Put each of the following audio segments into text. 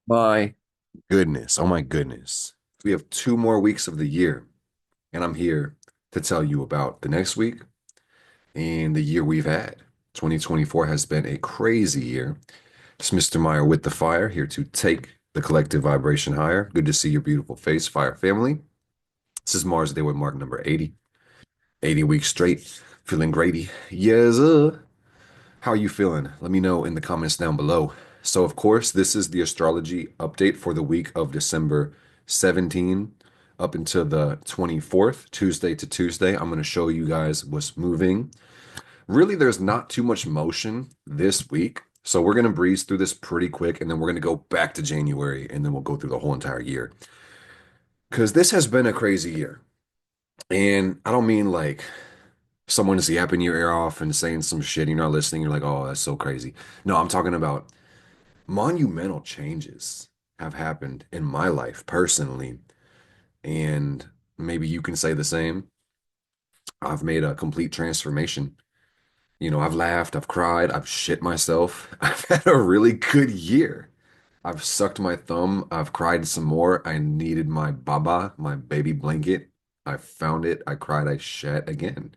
My goodness. Oh my goodness. We have 2 more weeks of the year, and I'm here to tell you about the next week and the year we've had. 2024 has been a crazy year. It's Mr. Meyer with the fire, here to take the collective vibration higher. Good to see your beautiful face, Fire family. This is Mars Day with Mark number 80. 80 weeks straight. Feeling grady. Yes, how are you feeling? Let me know in the comments down below. So, of course, this is the astrology update for the week of December 17 up until the 24th, Tuesday to Tuesday. I'm going to show you guys what's moving. Really, there's not too much motion this week. So, we're going to breeze through this pretty quick and then we're going to go back to January and then we'll go through the whole entire year. Because this has been a crazy year. And I don't mean like someone's yapping your ear off and saying some shit, you're not listening. You're like, oh, that's so crazy. No, I'm talking about monumental changes have happened in my life personally, and maybe you can say the same. I've made a complete transformation. I've laughed, I've cried, I've shit myself. I've had a really good year. I've sucked my thumb, I've cried some more. I needed my baba, my baby blanket. I found it, I cried, I shat again.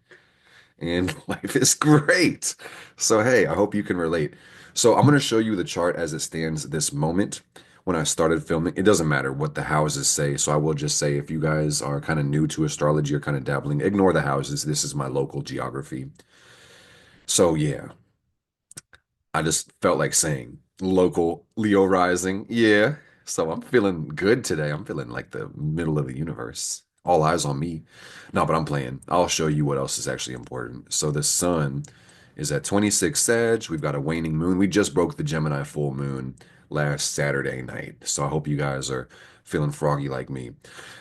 And life is great. So, hey, I hope you can relate. So, I'm going to show you the chart as it stands this moment. When I started filming, it doesn't matter what the houses say. So, I will just say if you guys are kind of new to astrology or kind of dabbling, ignore the houses. This is my local geography. So, yeah, I just felt like saying local Leo rising. Yeah. So I'm feeling good today. I'm feeling like the middle of the universe. All eyes on me. No, but I'm playing. I'll show you what else is actually important. So the sun is at 26 Sag. We've got a waning moon. We just broke the Gemini full moon last Saturday night. So I hope you guys are feeling froggy like me.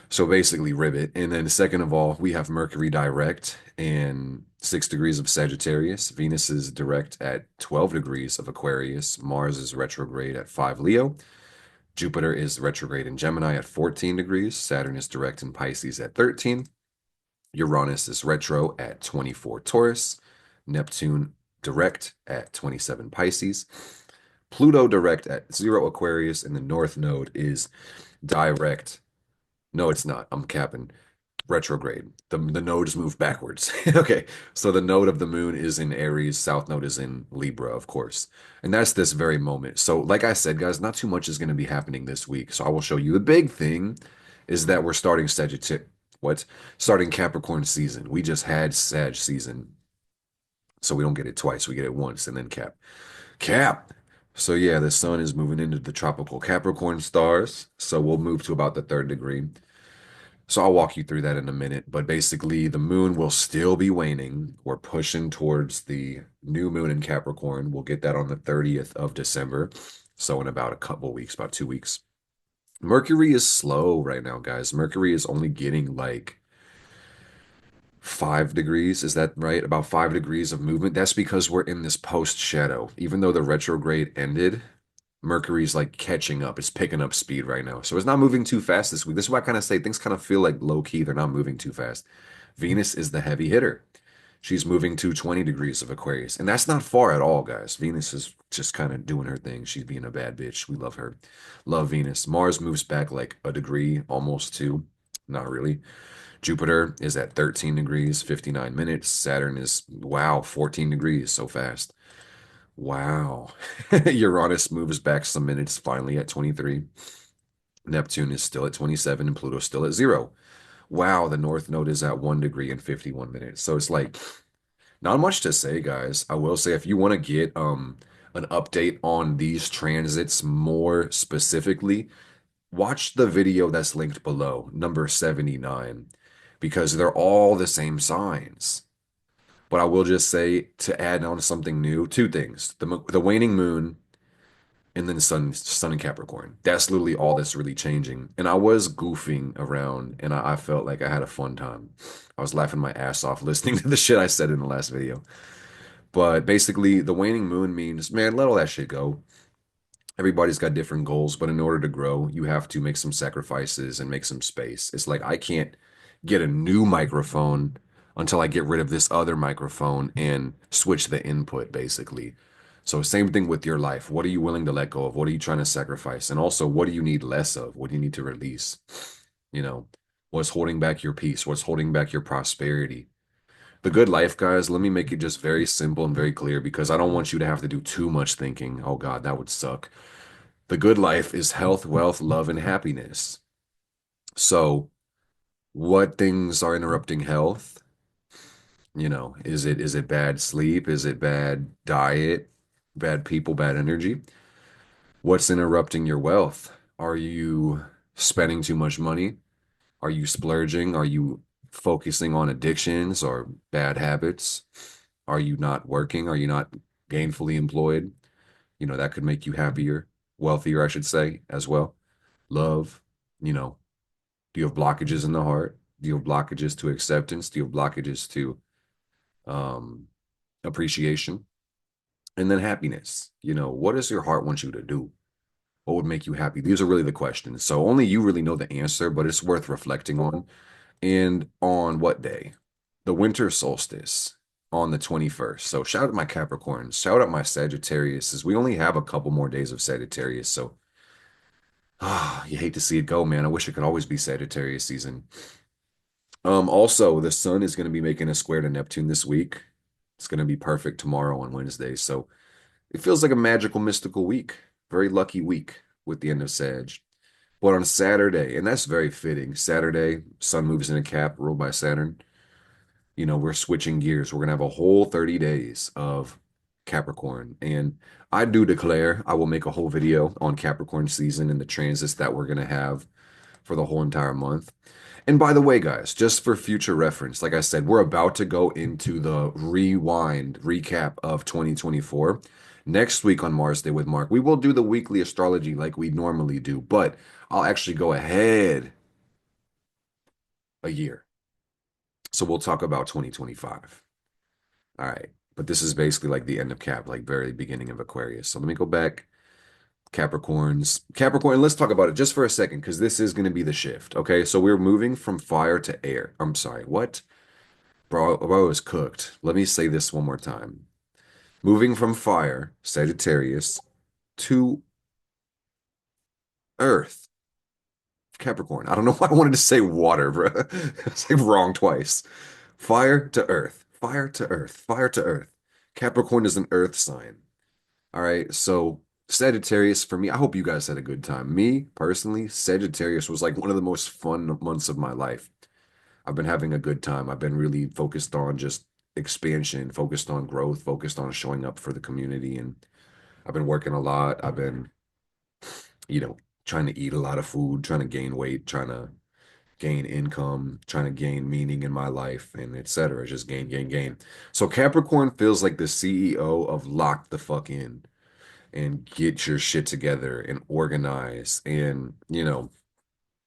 So basically, ribbit. And then, second of all, we have Mercury direct and 6 degrees of Sagittarius. Venus is direct at 12 degrees of Aquarius. Mars is retrograde at 5 Leo. Jupiter is retrograde in Gemini at 14 degrees. Saturn is direct in Pisces at 13. Uranus is retro at 24 Taurus. Neptune direct at 27 Pisces. Pluto direct at 0 Aquarius. And the North Node is direct. No, it's not. I'm capping retrograde. The nodes move backwards. Okay, so the node of the moon is in Aries, south node is in Libra, of course. And that's this very moment. So, like I said, guys, not too much is going to be happening this week. So I will show you. The big thing is that we're starting Sagittarius. What? Starting Capricorn season. We just had Sag season. So we don't get it twice. We get it once and then Cap. Cap. So yeah, the sun is moving into the tropical Capricorn stars. So we'll move to about the third degree. So I'll walk you through that in a minute, but basically the moon will still be waning. We're pushing towards the new moon in Capricorn. We'll get that on the 30th of December. So in about a couple weeks, about 2 weeks. Mercury is slow right now, guys. Mercury is only getting like 5 degrees. Is that right? About 5 degrees of movement. That's because we're in this post shadow. Even though the retrograde ended, Mercury's like catching up. It's picking up speed right now. So it's not moving too fast this week. This is why I kind of say things kind of feel like low key. They're not moving too fast. Venus is the heavy hitter. She's moving to 20 degrees of Aquarius. And that's not far at all, guys. Venus is just kind of doing her thing. She's being a bad bitch. We love her. Love Venus. Mars moves back like a degree, almost two. Not really. Jupiter is at 13 degrees, 59 minutes. Saturn is, wow, 14 degrees so fast. Wow. Uranus moves back some minutes finally at 23. Neptune is still at 27 and Pluto's still at 0. Wow, the North Node is at 1 degree and 51 minutes. So it's like not much to say, guys. I will say if you want to get an update on these transits more specifically, watch the video that's linked below, number 79, because they're all the same signs. But I will just say to add on something new, two things. The waning moon and then sun in Capricorn. That's literally all that's really changing. And I was goofing around and I felt like I had a fun time. I was laughing my ass off listening to the shit I said in the last video. But basically, the waning moon means, man, let all that shit go. Everybody's got different goals, but in order to grow, you have to make some sacrifices and make some space. It's like I can't get a new microphone until I get rid of this other microphone and switch the input, basically. So same thing with your life. What are you willing to let go of? What are you trying to sacrifice? And also, what do you need less of? What do you need to release? You know, what's holding back your peace? What's holding back your prosperity? The good life, guys, let me make it just very simple and very clear because I don't want you to have to do too much thinking. Oh God, that would suck. The good life is health, wealth, love, and happiness. So, what things are interrupting health? Is it bad sleep? Is it bad diet? Bad people, bad energy? What's interrupting your wealth? Are you spending too much money? Are you splurging? Are you focusing on addictions or bad habits? Are you not working? Are you not gainfully employed? That could make you happier, wealthier, I should say, as well. Love, you know, do you have blockages in the heart? Do you have blockages to acceptance? Do you have blockages to um, appreciation? And then happiness. What does your heart want you to do? What would make you happy? These are really the questions. So only you really know the answer, but it's worth reflecting on. And on what day? The winter solstice on the 21st. So shout out my Capricorns, shout out my Sagittarius. We only have a couple more days of Sagittarius. So you hate to see it go, man. I wish it could always be Sagittarius season. Also, the sun is going to be making a square to Neptune this week. It's going to be perfect tomorrow on Wednesday. So it feels like a magical, mystical week. Very lucky week with the end of Sag. But on Saturday, and that's very fitting, Saturday, sun moves in a Cap, ruled by Saturn. We're switching gears. We're going to have a whole 30 days of Capricorn. And I do declare I will make a whole video on Capricorn season and the transits that we're going to have for the whole entire month. And by the way, guys, just for future reference, like I said, we're about to go into the rewind recap of 2024. Next week on Mars Day with Mark, we will do the weekly astrology like we normally do, but I'll actually go ahead a year. So we'll talk about 2025. All right. But this is basically like the end of Cap, like very beginning of Aquarius. So let me go back. Capricorns. Capricorn, let's talk about it just for a second, because this is going to be the shift. Okay. So we're moving from fire to air. I'm sorry. What? Bro, I was cooked. Let me say this one more time. Moving from fire, Sagittarius, to earth, Capricorn. I don't know why I wanted to say water, bro. It's like wrong twice. Fire to earth, fire to earth, fire to earth. Capricorn is an earth sign. All right. So Sagittarius, for me, I hope you guys had a good time. Me, personally, Sagittarius was like one of the most fun months of my life. I've been having a good time. I've been really focused on just expansion, focused on growth, focused on showing up for the community. And I've been working a lot. I've been, you know, trying to eat a lot of food, trying to gain weight, trying to gain income, trying to gain meaning in my life, and et cetera. Just gain, gain, gain. So Capricorn feels like the CEO of lock the fuck in and get your shit together and organize. And,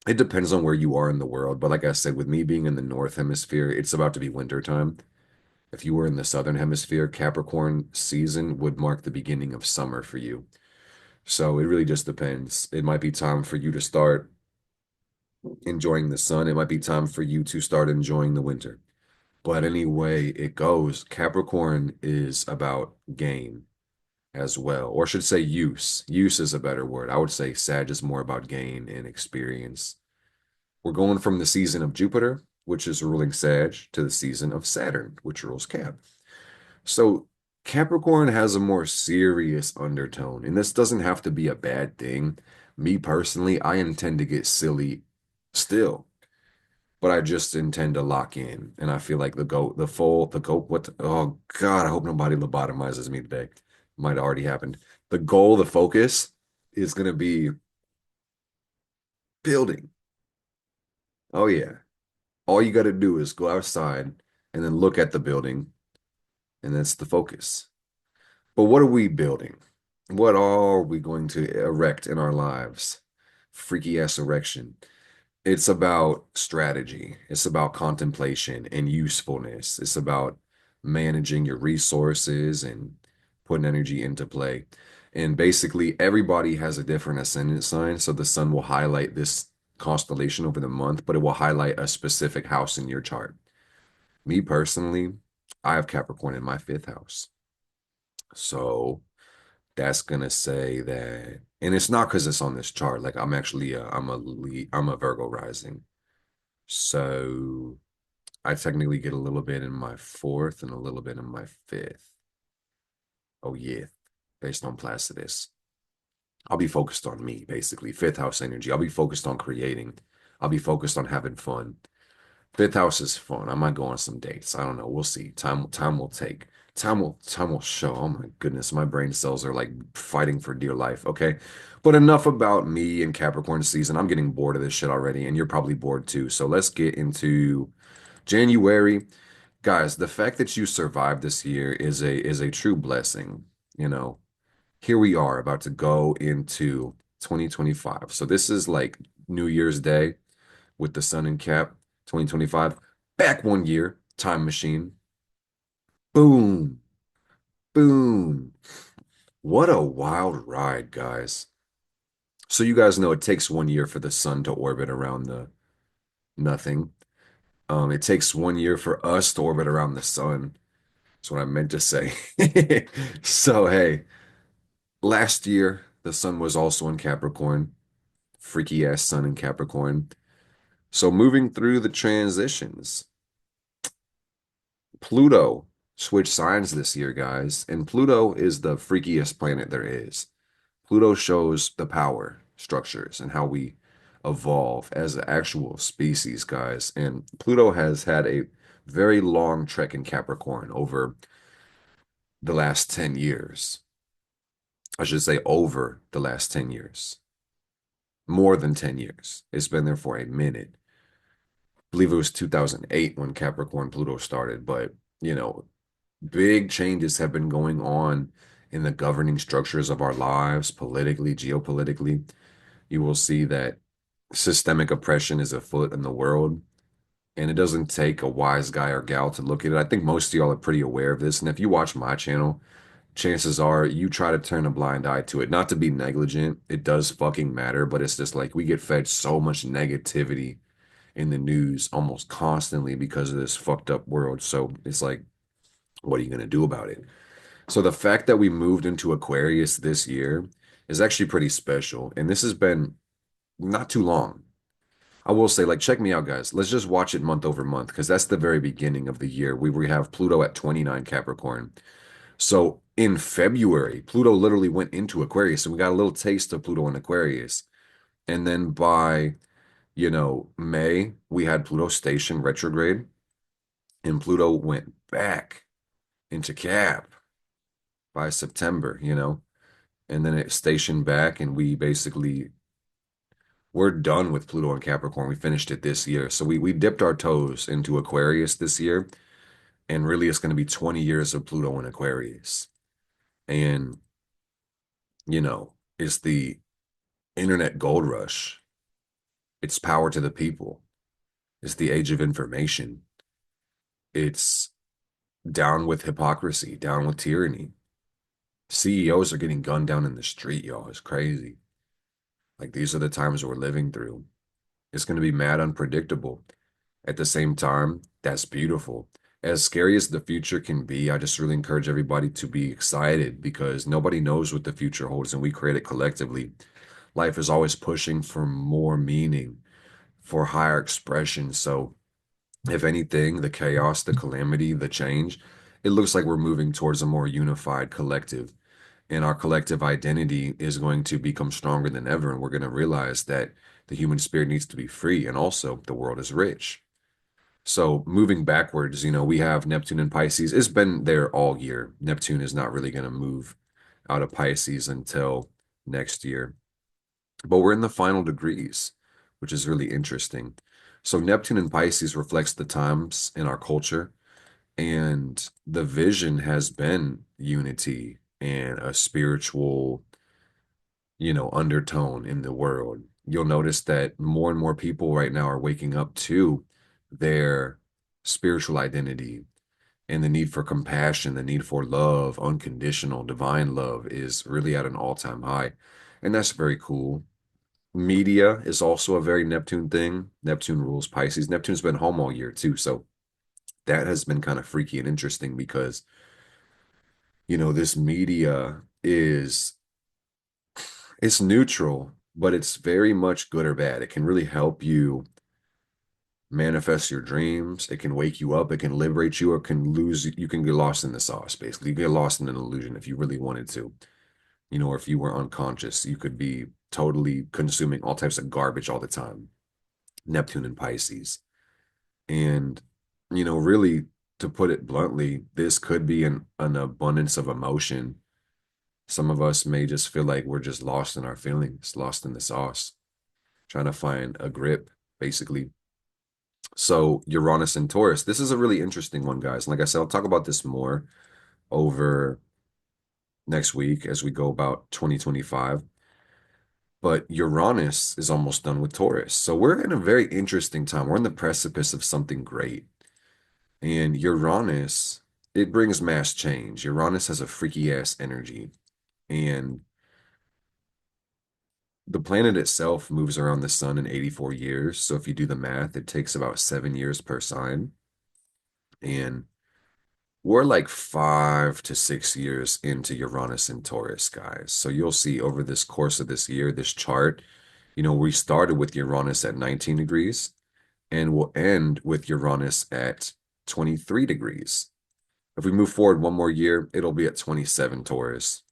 it depends on where you are in the world. But like I said, with me being in the North Hemisphere, it's about to be winter time. If you were in the Southern Hemisphere, Capricorn season would mark the beginning of summer for you. So it really just depends. It might be time for you to start enjoying the sun. It might be time for you to start enjoying the winter. But anyway, it goes. Capricorn is about gain as well, or I should say use. Use is a better word. I would say Sag is more about gain and experience. We're going from the season of Jupiter, which is ruling Sag, to the season of Saturn, which rules Cap. So Capricorn has a more serious undertone, and this doesn't have to be a bad thing. Me personally, I intend to get silly still, but I just intend to lock in. And I feel like oh God, I hope nobody lobotomizes me today. Might have already happened. The goal, the focus is going to be building. Oh, yeah. All you got to do is go outside and then look at the building, and that's the focus. But what are we building? What are we going to erect in our lives? Freaky ass erection. It's about strategy. It's about contemplation and usefulness. It's about managing your resources and putting energy into play. And basically, everybody has a different ascendant sign. So the sun will highlight this constellation over the month, but it will highlight a specific house in your chart. Me personally, I have Capricorn in my fifth house. So that's gonna say that, and it's not because it's on this chart. Like I'm a Virgo rising, so I technically get a little bit in my fourth and a little bit in my fifth. Oh yeah, based on Placidus. I'll be focused on me, basically. Fifth house energy. I'll be focused on creating. I'll be focused on having fun. Fifth house is fun. I might go on some dates. I don't know. We'll see. Time will take. Time will show. Oh my goodness, my brain cells are like fighting for dear life. Okay. But enough about me and Capricorn season. I'm getting bored of this shit already, and you're probably bored too. So let's get into January. Guys, the fact that you survived this year is a true blessing. You know, here we are about to go into 2025. So this is like New Year's Day with the sun and cap, 2025. Back 1 year, time machine. Boom, boom. What a wild ride, guys. So you guys know it takes 1 year for the sun to orbit around the nothing. It takes 1 year for us to orbit around the sun. That's what I meant to say. So hey, last year the sun was also in Capricorn. Freaky ass sun in Capricorn. So moving through the transitions, Pluto switched signs this year, guys. And Pluto is the freakiest planet there is. Pluto shows the power structures and how we evolve as an actual species, guys. And Pluto has had a very long trek in Capricorn over the last 10 years. I should say over the last 10 years, more than 10 years. It's been there for a minute. I believe it was 2008 when Capricorn Pluto started, but you know, big changes have been going on in the governing structures of our lives, politically, geopolitically. You will see that systemic oppression is afoot in the world, and it doesn't take a wise guy or gal to look at it. I think most of y'all are pretty aware of this, and if you watch my channel, chances are you try to turn a blind eye to it. Not to be negligent, it does fucking matter, but it's just like we get fed so much negativity in the news almost constantly because of this fucked up world. So it's like, what are you going to do about it? So the fact that we moved into Aquarius this year is actually pretty special. And this has been not too long. I will say, like, check me out, guys. Let's just watch it month over month because that's the very beginning of the year. We have Pluto at 29 Capricorn. So in February, Pluto literally went into Aquarius, and we got a little taste of Pluto in Aquarius. And then by, May, we had Pluto station retrograde, and Pluto went back into Cap by September. And then it stationed back, and we're done with Pluto and Capricorn. We finished it this year. So we dipped our toes into Aquarius this year, and really it's going to be 20 years of Pluto in Aquarius. And, it's the internet gold rush. It's power to the people. It's the age of information. It's down with hypocrisy, down with tyranny. CEOs are getting gunned down in the street, y'all. It's crazy. Like these are the times we're living through. It's going to be mad unpredictable. At the same time, that's beautiful. As scary as the future can be, I just really encourage everybody to be excited because nobody knows what the future holds and we create it collectively. Life is always pushing for more meaning, for higher expression. So, if anything, the chaos, the calamity, the change, it looks like we're moving towards a more unified collective. And our collective identity is going to become stronger than ever. And we're going to realize that the human spirit needs to be free. And also, the world is rich. So, moving backwards, we have Neptune and Pisces. It's been there all year. Neptune is not really going to move out of Pisces until next year. But we're in the final degrees, which is really interesting. So, Neptune and Pisces reflects the times in our culture. And the vision has been unity and a spiritual, undertone in the world. You'll notice that more and more people right now are waking up to their spiritual identity and the need for compassion, the need for love, unconditional, divine love is really at an all-time high. And that's very cool. Media is also a very Neptune thing. Neptune rules Pisces. Neptune's been home all year too. So that has been kind of freaky and interesting because this media is it's neutral, but it's very much good or bad. It can really help you manifest your dreams. It can wake you up. It can liberate you, or can lose. You can get lost in the sauce, basically. You get lost in an illusion if you really wanted to, or if you were unconscious, you could be totally consuming all types of garbage all the time. Neptune and Pisces. And, really, to put it bluntly, this could be an abundance of emotion. Some of us may just feel like we're just lost in our feelings, lost in the sauce, trying to find a grip, basically. So Uranus and Taurus, this is a really interesting one, guys. Like I said, I'll talk about this more over next week as we go about 2025. But Uranus is almost done with Taurus. So we're in a very interesting time. We're on the precipice of something great. And Uranus, it brings mass change. Uranus has a freaky ass energy. And the planet itself moves around the sun in 84 years. So if you do the math, it takes about 7 years per sign. And we're like 5 to 6 years into Uranus and Taurus, guys. So you'll see over this course of this year, this chart, we started with Uranus at 19 degrees and we'll end with Uranus at 23 degrees. If we move forward one more year, it'll be at 27 Taurus.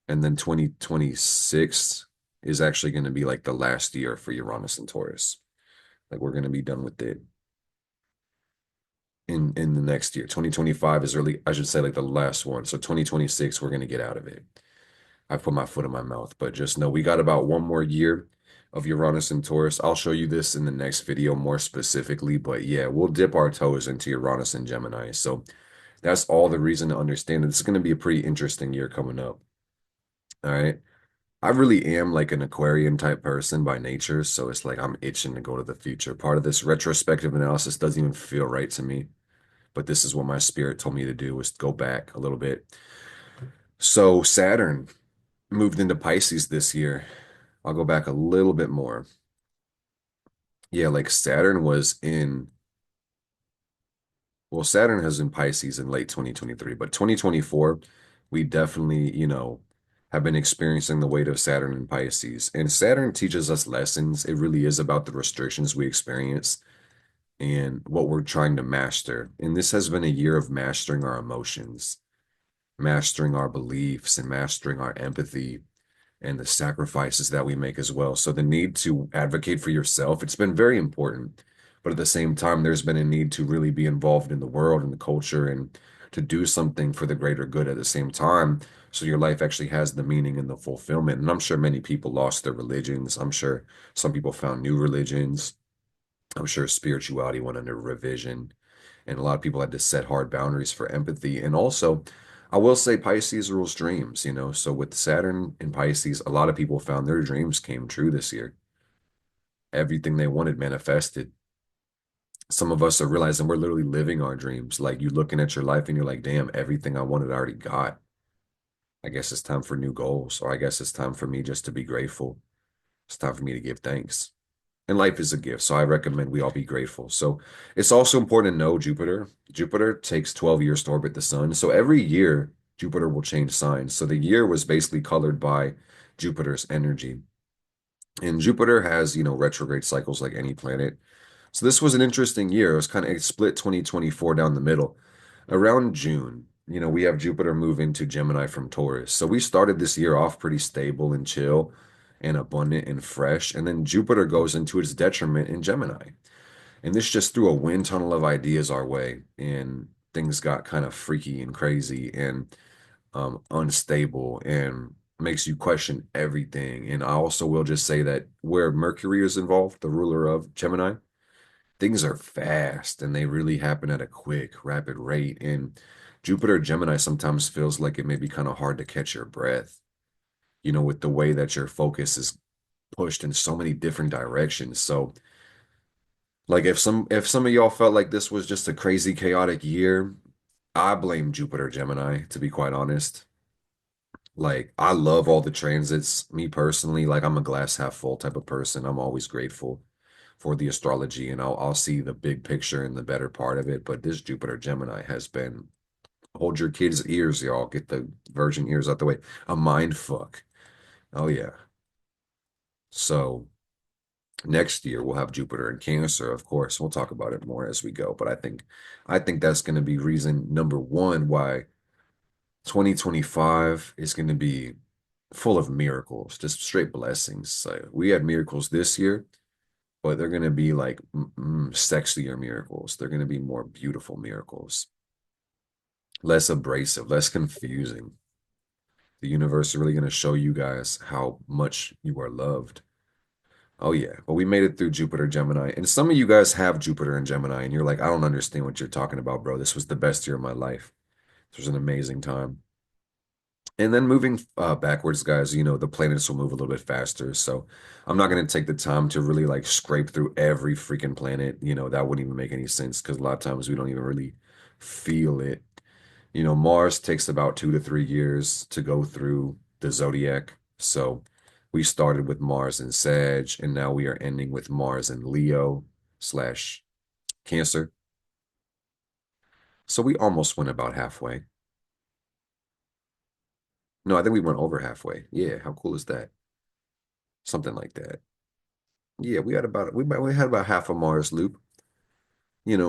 And then 2026 is actually going to be like the last year for Uranus and Taurus. Like we're going to be done with it in the next year. 2025 is really, I should say, like the last one. So 2026, we're going to get out of it. I put my foot in my mouth, but just know we got about one more year of Uranus and Taurus. I'll show you this in the next video more specifically, but yeah, we'll dip our toes into Uranus and Gemini. So that's all the reason to understand that this is going to be a pretty interesting year coming up. All right. I really am like an Aquarian type person by nature. So it's like I'm itching to go to the future. Part of this retrospective analysis doesn't even feel right to me, but this is what my spirit told me to do, was go back a little bit. So Saturn moved into Pisces this year. I'll go back a little bit more. Yeah, like Saturn was in, well, Saturn has in Pisces in late 2023, but 2024, we definitely, have been experiencing the weight of Saturn in Pisces. And Saturn teaches us lessons. It really is about the restrictions we experience and what we're trying to master. And this has been a year of mastering our emotions, mastering our beliefs, and mastering our empathy and the sacrifices that we make as well. So the need to advocate for yourself, it's been very important. But at the same time, there's been a need to really be involved in the world and the culture and to do something for the greater good at the same time. So your life actually has the meaning and the fulfillment. And I'm sure many people lost their religions. I'm sure some people found new religions. I'm sure spirituality went under revision, and a lot of people had to set hard boundaries for empathy. And also, I will say Pisces rules dreams. So with Saturn in Pisces, a lot of people found their dreams came true this year. Everything they wanted manifested. Some of us are realizing we're literally living our dreams. Like you looking at your life and you're like, damn, everything I wanted I already got. I guess it's time for new goals, or I guess it's time for me just to be grateful. It's time for me to give thanks. And life is a gift, so I recommend we all be grateful. So it's also important to know Jupiter. Jupiter takes 12 years to orbit the sun. So every year, Jupiter will change signs. So the year was basically colored by Jupiter's energy. And Jupiter has, retrograde cycles like any planet. So this was an interesting year. It was kind of, it split 2024 down the middle. Around June, we have Jupiter move into Gemini from Taurus. So we started this year off pretty stable and chill and abundant and fresh. And then Jupiter goes into its detriment in Gemini. And this just threw a wind tunnel of ideas our way. And things got kind of freaky and crazy and unstable and makes you question everything. And I also will just say that where Mercury is involved, the ruler of Gemini, things are fast and they really happen at a quick, rapid rate. And Jupiter Gemini sometimes feels like it may be kind of hard to catch your breath, with the way that your focus is pushed in so many different directions. So, like if some of y'all felt like this was just a crazy, chaotic year, I blame Jupiter Gemini, to be quite honest. Like, I love all the transits. Me personally, like I'm a glass half full type of person. I'm always grateful for the astrology and I'll see the big picture and the better part of it. But this Jupiter Gemini has been Hold your kids' ears, y'all. Get the virgin ears out the way. A mind fuck. Oh yeah. So next year we'll have Jupiter in Cancer, of course. We'll talk about it more as we go. But I think that's going to be reason number one why 2025 is going to be full of miracles, just straight blessings. So we had miracles this year, but they're going to be like sexier miracles. They're going to be more beautiful miracles, less abrasive, less confusing. The universe is really going to show you guys how much you are loved. Oh yeah, but we made it through Jupiter Gemini, and some of you guys have Jupiter and Gemini, and you're like, I don't understand what you're talking about, bro. This was the best year of my life. This was an amazing time. And then moving backwards, guys, the planets will move a little bit faster. So I'm not going to take the time to really like scrape through every freaking planet. That wouldn't even make any sense because a lot of times we don't even really feel it. Mars takes about 2 to 3 years to go through the zodiac. So we started with Mars in Sag, and now we are ending with Mars in Leo slash Cancer. So we almost went about halfway. No, I think we went over halfway. Yeah, how cool is that? Something like that. Yeah, we had about half a Mars loop.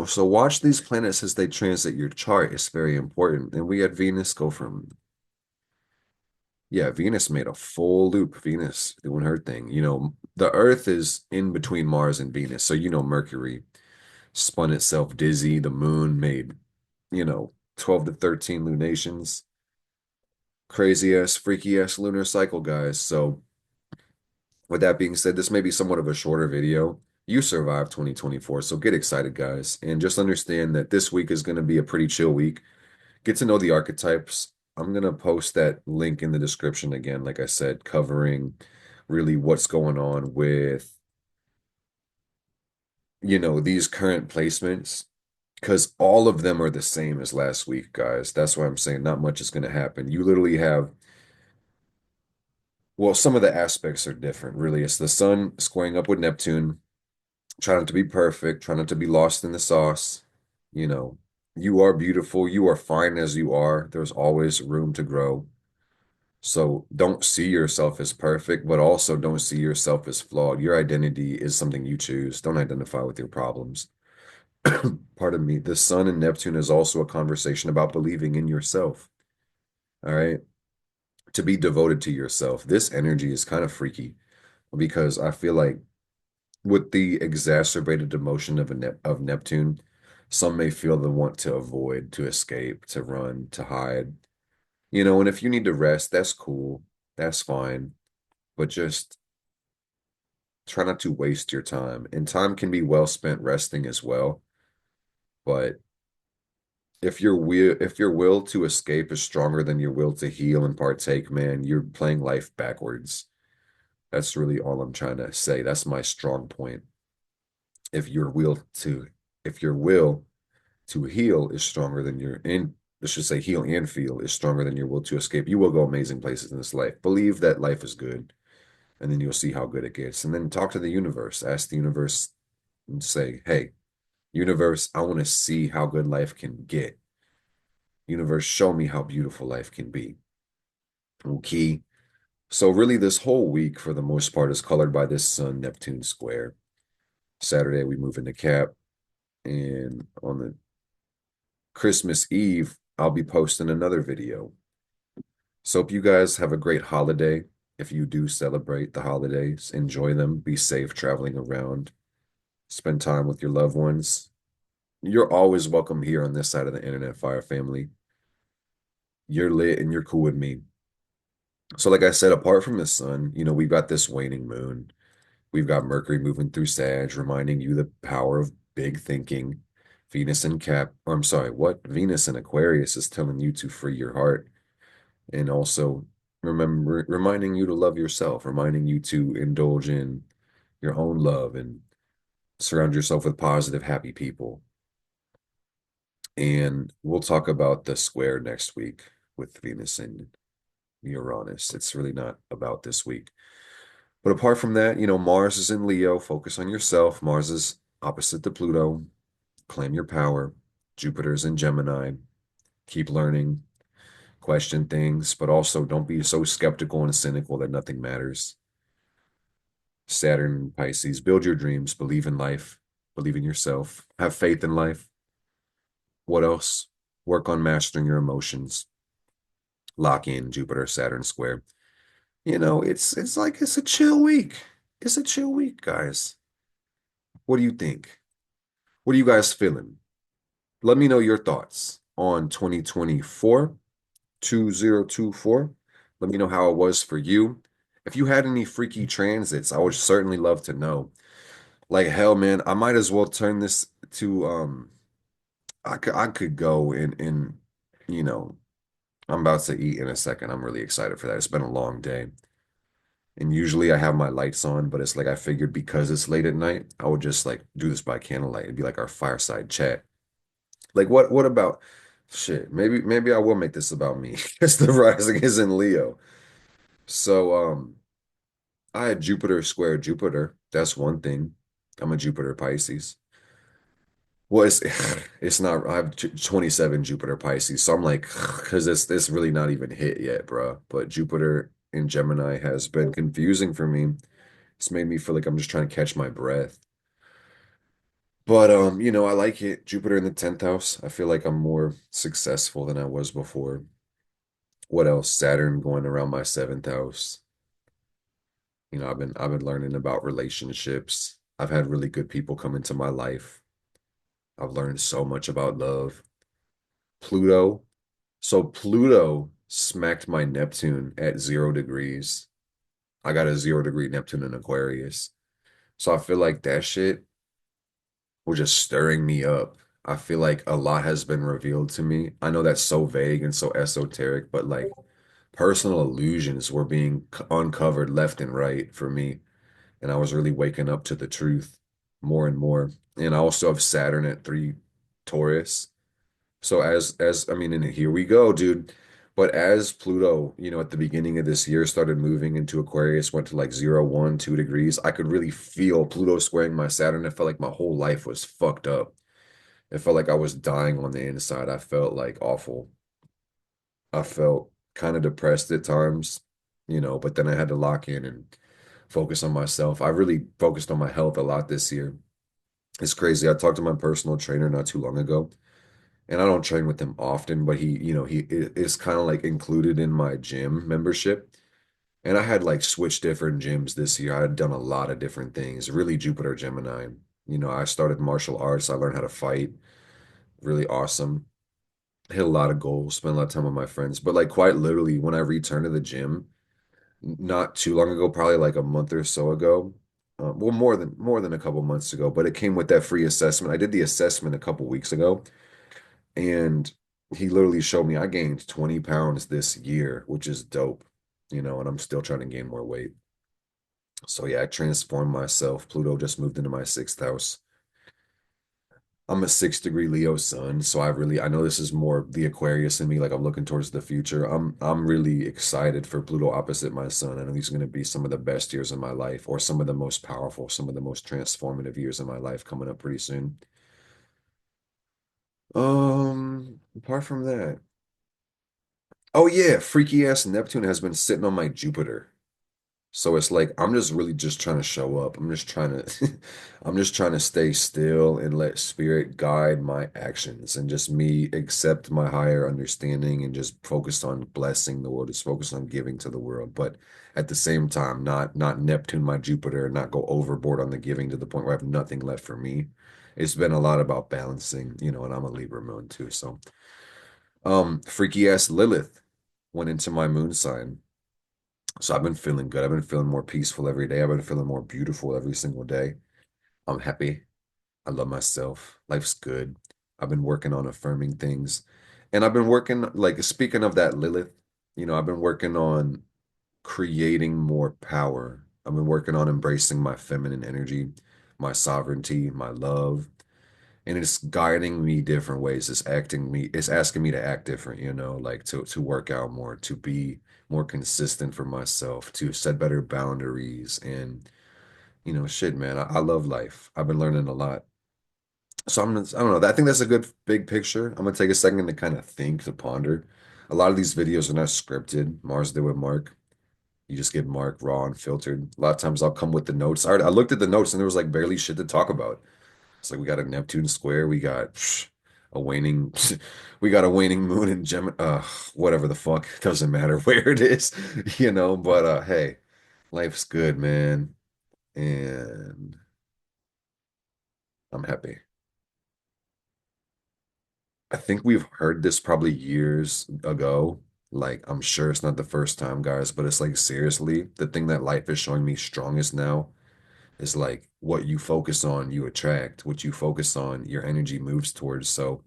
So watch these planets as they transit your chart. It's very important. And we had Venus go from yeah, Venus made a full loop. Venus doing her thing. The Earth is in between Mars and Venus. So Mercury spun itself dizzy. The moon made, 12 to 13 lunations. Crazy ass, freaky ass lunar cycle, guys. So with that being said, this may be somewhat of a shorter video. You survived 2024, so get excited, guys. And just understand that this week is going to be a pretty chill week. Get to know the archetypes. I'm going to post that link in the description again, like I said, covering really what's going on with, these current placements, because all of them are the same as last week, guys. That's why I'm saying not much is going to happen. You literally have, well, some of the aspects are different, really. It's the sun squaring up with Neptune. Try not to be perfect, try not to be lost in the sauce. You know, you are beautiful, you are fine as you are. There's always room to grow. So don't see yourself as perfect, but also don't see yourself as flawed. Your identity is something you choose. Don't identify with your problems. Pardon me. The sun and Neptune is also a conversation about believing in yourself. All right. To be devoted to yourself. This energy is kind of freaky because I feel like with the exacerbated emotion of Neptune, some may feel the want to avoid, to escape, to run, to hide. And if you need to rest, that's cool. That's fine. But just try not to waste your time. And time can be well spent resting as well. But if your will to escape is stronger than your will to heal and partake, man, you're playing life backwards. That's really all I'm trying to say. That's my strong point. If your will to if your will to heal is stronger than your and let's just say heal and feel is stronger than your will to escape, you will go amazing places in this life. Believe that life is good, and then you'll see how good it gets. And then talk to the universe. Ask the universe and say, hey, universe, I want to see how good life can get. Universe, show me how beautiful life can be. Okay. So really this whole week for the most part is colored by this Sun Neptune square. Saturday we move into Cap, and on the Christmas Eve, I'll be posting another video. So hope you guys have a great holiday. If you do celebrate the holidays, enjoy them. Be safe traveling around. Spend time with your loved ones. You're always welcome here on this side of the internet, Fire family. You're lit and you're cool with me. So, like I said, apart from the sun, we've got this waning moon. We've got Mercury moving through Sag, reminding you the power of big thinking. Venus in Cap, or I'm sorry, what? Venus in Aquarius is telling you to free your heart, and also reminding you to love yourself, reminding you to indulge in your own love and surround yourself with positive, happy people. And we'll talk about the square next week with Venus and Uranus. It's really not about this week. But apart from that, Mars is in Leo. Focus on yourself. Mars is opposite to Pluto. Claim your power. Jupiter's in Gemini. Keep learning, question things, but also don't be so skeptical and cynical that nothing matters. Saturn, Pisces, build your dreams, believe in life, believe in yourself, have faith in life. What else? Work on mastering your emotions. Lock in Jupiter, Saturn square. It's like it's a chill week. It's a chill week, guys. What do you think? What are you guys feeling? Let me know your thoughts on 2024, 2024. Let me know how it was for you. If you had any freaky transits, I would certainly love to know. Like hell, man, I might as well turn this to I could go in you know, I'm about to eat in a second. I'm really excited for that. It's been a long day. And usually I have my lights on, but it's like I figured because it's late at night, I would just like do this by candlelight. It'd be like our fireside chat. Like what about shit? Maybe I will make this about me because the rising is in Leo. So I had Jupiter square Jupiter. That's one thing. I'm a Jupiter Pisces. Well, it's not. I have 27 Jupiter Pisces, so I'm like, because it's really not even hit yet, bro. But Jupiter in Gemini has been confusing for me. It's made me feel like I'm just trying to catch my breath. But I like it. Jupiter in the 10th house. I feel like I'm more successful than I was before. What else? Saturn going around my 7th house. I've been learning about relationships. I've had really good people come into my life. I've learned so much about love. Pluto. So Pluto smacked my Neptune at 0 degrees. I got a 0 degree Neptune in Aquarius. So I feel like that shit was just stirring me up. I feel like a lot has been revealed to me. I know that's so vague and so esoteric, but like personal illusions were being uncovered left and right for me. And I was really waking up to the truth more and more. And I also have Saturn at 3 Taurus. So as I mean, and here we go, dude. But as Pluto, at the beginning of this year started moving into Aquarius, went to like 0, 1, 2 degrees, I could really feel Pluto squaring my Saturn. It felt like my whole life was fucked up. It felt like I was dying on the inside. I felt like awful. I felt kind of depressed at times, but then I had to lock in and focus on myself. I really focused on my health a lot this year. It's crazy. I talked to my personal trainer not too long ago, and I don't train with him often, but is kind of like included in my gym membership. And I had like switched different gyms this year. I had done a lot of different things, really Jupiter Gemini. I started martial arts. I learned how to fight. Really awesome. Hit a lot of goals, spent a lot of time with my friends. But like quite literally, when I returned to the gym, not too long ago, probably like a month or so ago, well, more than a couple months ago, but it came with that free assessment. I did the assessment a couple weeks ago, and he literally showed me I gained 20 pounds this year, which is dope, and I'm still trying to gain more weight. So yeah, I transformed myself. Pluto just moved into my 6th house. I'm a 6 degree Leo sun, so I know this is more the Aquarius in me, like I'm looking towards the future. I'm really excited for Pluto opposite my sun. I know these are going to be some of the best years of my life, or some of the most powerful, some of the most transformative years of my life coming up pretty soon. Apart from that, oh yeah, freaky ass Neptune has been sitting on my Jupiter. So it's like I'm just really just trying to show up. I'm just trying to I'm just trying to stay still and let spirit guide my actions and just me accept my higher understanding and just focus on blessing the world, just focus on giving to the world. But at the same time, not Neptune my Jupiter, not go overboard on the giving to the point where I have nothing left for me. It's been a lot about balancing, and I'm a Libra moon too. So freaky ass Lilith went into my moon sign. So I've been feeling good. I've been feeling more peaceful every day. I've been feeling more beautiful every single day. I'm happy. I love myself. Life's good. I've been working on affirming things. And I've been working, like, speaking of that, Lilith, I've been working on creating more power. I've been working on embracing my feminine energy, my sovereignty, my love, and it's guiding me different ways. It's asking me to act different, like to work out more, to be more consistent for myself, to set better boundaries, and shit, man, I love life. I've been learning a lot. So I don't know. I think that's a good big picture. I'm gonna take a second to kind of think, to ponder. A lot of these videos are not scripted. Mars did with Mark. You just get Mark raw and filtered. A lot of times I'll come with the notes. I looked at the notes and there was like barely shit to talk about. It's like we got a Neptune square, we got a waning, we got a waning moon in Gemini. Whatever the fuck, doesn't matter where it is, you know. But hey, life's good, man, and I'm happy. I think we've heard this probably years ago. Like, I'm sure it's not the first time, guys, but it's like seriously, the thing that life is showing me strongest now is like what you focus on, you attract. What you focus on, your energy moves towards. So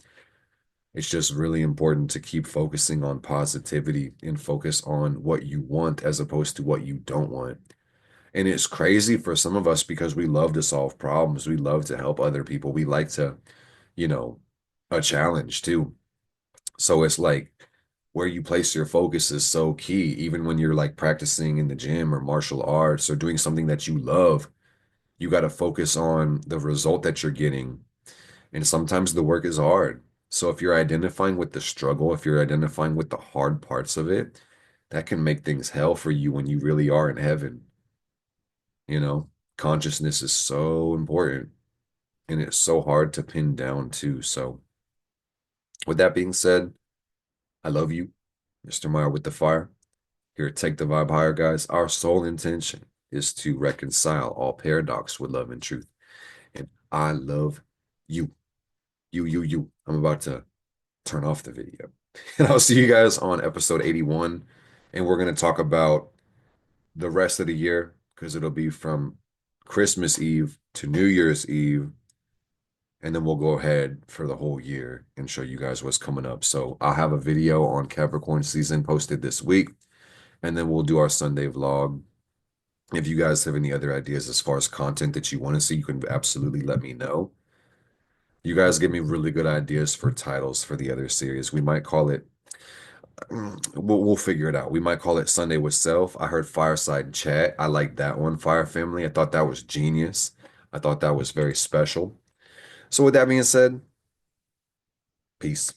it's just really important to keep focusing on positivity and focus on what you want as opposed to what you don't want. And it's crazy for some of us because we love to solve problems. We love to help other people. We like to, you know, a challenge too. So it's like where you place your focus is so key. Even when you're like practicing in the gym or martial arts or doing something that you love, you got to focus on the result that you're getting. And sometimes the work is hard. So if you're identifying with the struggle, if you're identifying with the hard parts of it, that can make things hell for you when you really are in heaven. You know, consciousness is so important and it's so hard to pin down too. So with that being said, I love you, Mr. Meyer with the fire. Here at Take the Vibe Higher, guys. Our sole intention is to reconcile all paradox with love and truth. And I love you. You. I'm about to turn off the video. And I'll see you guys on episode 81. And we're going to talk about the rest of the year because it'll be from Christmas Eve to New Year's Eve. And then we'll go ahead for the whole year and show you guys what's coming up. So I'll have a video on Capricorn season posted this week. And then we'll do our Sunday vlog. If you guys have any other ideas as far as content that you want to see, you can absolutely let me know. You guys give me really good ideas for titles for the other series. We might call it, we'll figure it out. We might call it Sunday with Self. I heard Fireside Chat. I like that one, Fire Family. I thought that was genius. I thought that was very special. So with that being said, peace.